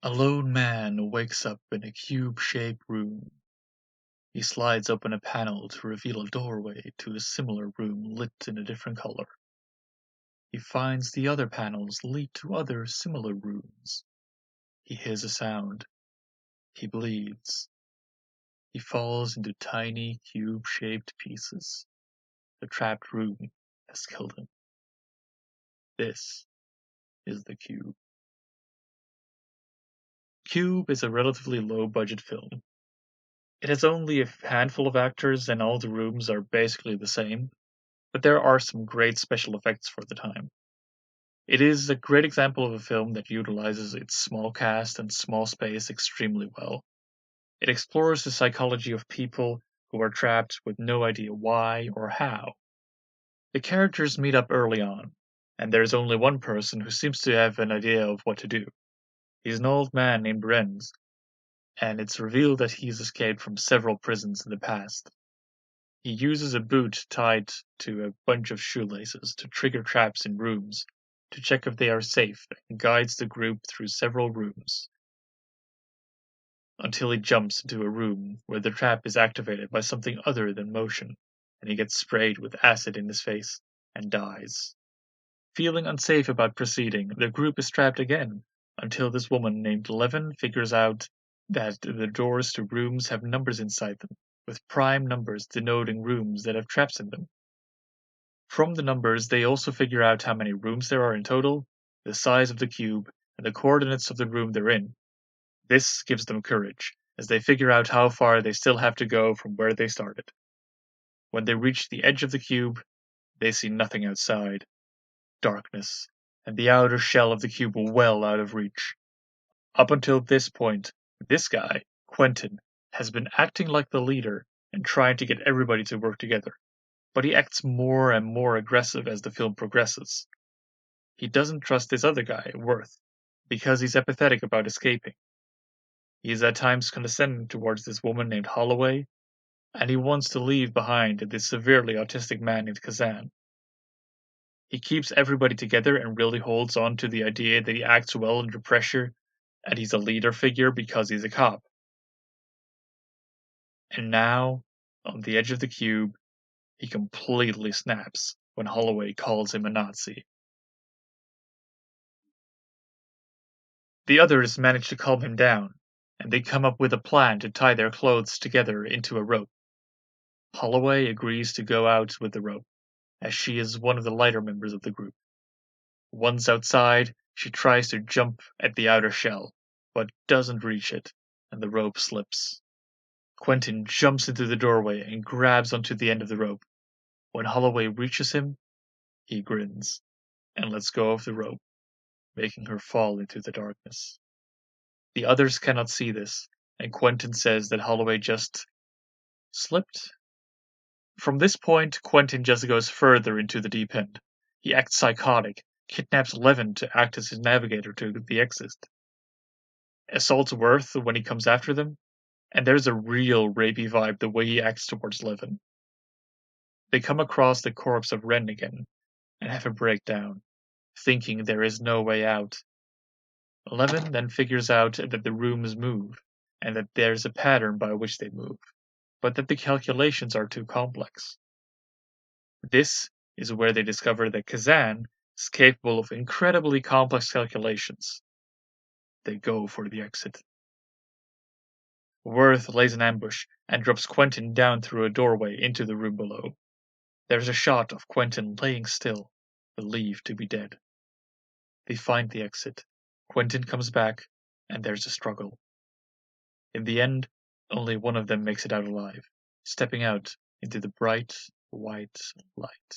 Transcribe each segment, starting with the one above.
A lone man wakes up in a cube-shaped room. He slides open a panel to reveal a doorway to a similar room lit in a different color. He finds the other panels lead to other similar rooms. He hears a sound. He bleeds. He falls into tiny cube-shaped pieces. The trapped room has killed him. This is The Cube. Cube is a relatively low-budget film. It has only a handful of actors and all the rooms are basically the same, but there are some great special effects for the time. It is a great example of a film that utilizes its small cast and small space extremely well. It explores the psychology of people who are trapped with no idea why or how. The characters meet up early on, and there's only one person who seems to have an idea of what to do. He's an old man named Renz, and it's revealed that he's escaped from several prisons in the past. He uses a boot tied to a bunch of shoelaces to trigger traps in rooms, to check if they are safe, and guides the group through several rooms, until he jumps into a room where the trap is activated by something other than motion, and he gets sprayed with acid in his face, and dies. Feeling unsafe about proceeding, the group is trapped again, until this woman named Levin figures out that the doors to rooms have numbers inside them, with prime numbers denoting rooms that have traps in them. From the numbers, they also figure out how many rooms there are in total, the size of the cube, and the coordinates of the room they're in. This gives them courage, as they figure out how far they still have to go from where they started. When they reach the edge of the cube, they see nothing outside. Darkness, and the outer shell of the cube well out of reach. Up until this point, this guy, Quentin, has been acting like the leader and trying to get everybody to work together, but he acts more and more aggressive as the film progresses. He doesn't trust this other guy, Worth, because he's apathetic about escaping. He is at times condescending towards this woman named Holloway, and he wants to leave behind this severely autistic man named Kazan. He keeps everybody together and really holds on to the idea that he acts well under pressure, and he's a leader figure because he's a cop. And now, on the edge of the cube, he completely snaps when Holloway calls him a Nazi. The others manage to calm him down, and they come up with a plan to tie their clothes together into a rope. Holloway agrees to go out with the rope, as she is one of the lighter members of the group. Once outside, she tries to jump at the outer shell, but doesn't reach it, and the rope slips. Quentin jumps into the doorway and grabs onto the end of the rope. When Holloway reaches him, he grins and lets go of the rope, making her fall into the darkness. The others cannot see this, and Quentin says that Holloway just slipped. From this point, Quentin just goes further into the deep end. He acts psychotic, kidnaps Levin to act as his navigator to the exit, assaults Worth when he comes after them, and there's a real rapey vibe the way he acts towards Levin. They come across the corpse of Ren again, and have a breakdown, thinking there is no way out. Levin then figures out that the rooms move, and that there's a pattern by which they move, but that the calculations are too complex. This is where they discover that Kazan is capable of incredibly complex calculations. They go for the exit. Worth lays an ambush and drops Quentin down through a doorway into the room below. There's a shot of Quentin laying still, believed to be dead. They find the exit. Quentin comes back, and there's a struggle. In the end, only one of them makes it out alive, stepping out into the bright, white light.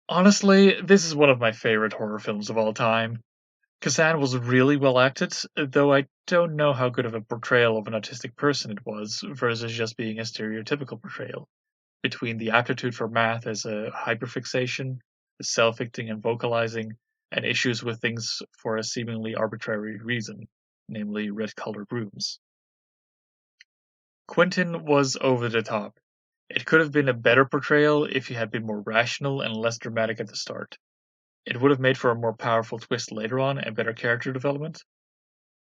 Honestly, this is one of my favorite horror films of all time. Kazan was really well acted, though I don't know how good of a portrayal of an autistic person it was versus just being a stereotypical portrayal. Between the aptitude for math as a hyperfixation, the self-icting and vocalizing, and issues with things for a seemingly arbitrary reason, namely red-colored rooms. Quentin was over the top. It could have been a better portrayal if he had been more rational and less dramatic at the start. It would have made for a more powerful twist later on and better character development.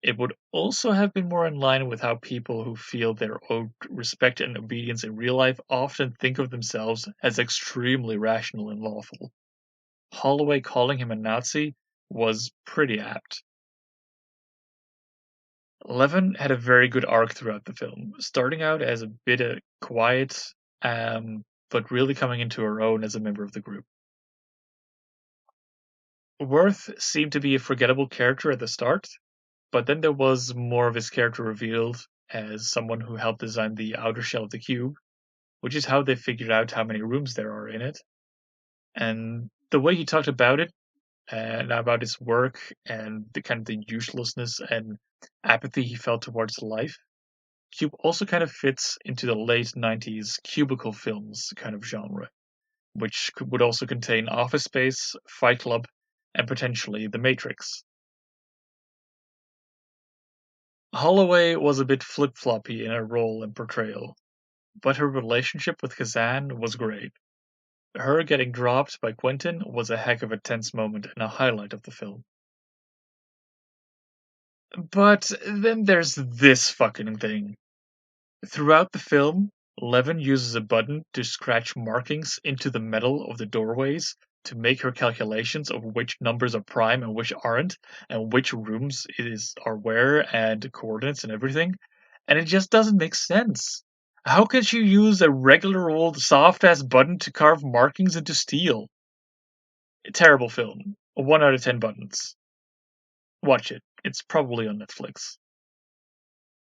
It would also have been more in line with how people who feel they're owed respect and obedience in real life often think of themselves as extremely rational and lawful. Holloway calling him a Nazi was pretty apt. Levin had a very good arc throughout the film, starting out as a bit quiet, but really coming into her own as a member of the group. Worth seemed to be a forgettable character at the start, but then there was more of his character revealed as someone who helped design the outer shell of the cube, which is how they figured out how many rooms there are in it. And the way he talked about it and about his work and the kind of the uselessness and apathy he felt towards life, Cube also kind of fits into the late 90s cubicle films kind of genre, which would also contain Office Space, Fight Club, and potentially The Matrix. Holloway was a bit flip-floppy in her role and portrayal, but her relationship with Kazan was great. Her getting dropped by Quentin was a heck of a tense moment and a highlight of the film. But then there's this fucking thing. Throughout the film, Levin uses a button to scratch markings into the metal of the doorways to make her calculations of which numbers are prime and which aren't, and which rooms are where, and coordinates and everything. And it just doesn't make sense. How could you use a regular old soft ass button to carve markings into steel? A terrible film. A 1 out of 10 buttons. Watch it. It's probably on Netflix.